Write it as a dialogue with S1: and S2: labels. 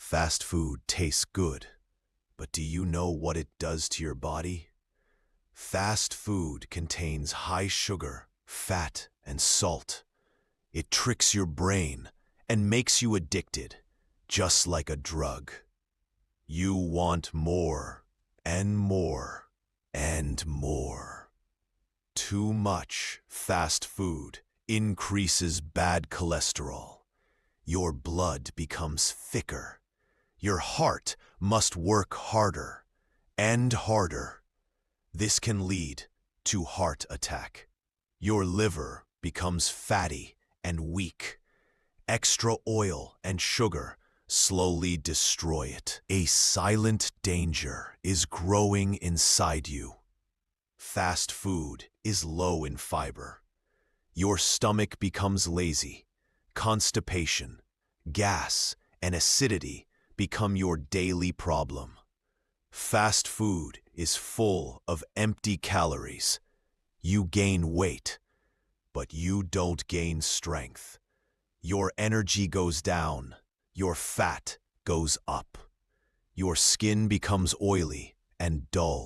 S1: Fast food tastes good, but do you know what it does to your body? Fast food contains high sugar, fat, and salt. It tricks your brain and makes you addicted, just like a drug. You want more, and more, and more. Too much fast food increases bad cholesterol. Your blood becomes thicker. Your heart must work harder and harder. This can lead to heart attack. Your liver becomes fatty and weak. Extra oil and sugar slowly destroy it. A silent danger is growing inside you. Fast food is low in fiber. Your stomach becomes lazy. Constipation, gas, and acidity become your daily problem. Fast food is full of empty calories. You gain weight, but you don't gain strength. Your energy goes down. Your fat goes up. Your skin becomes oily and dull.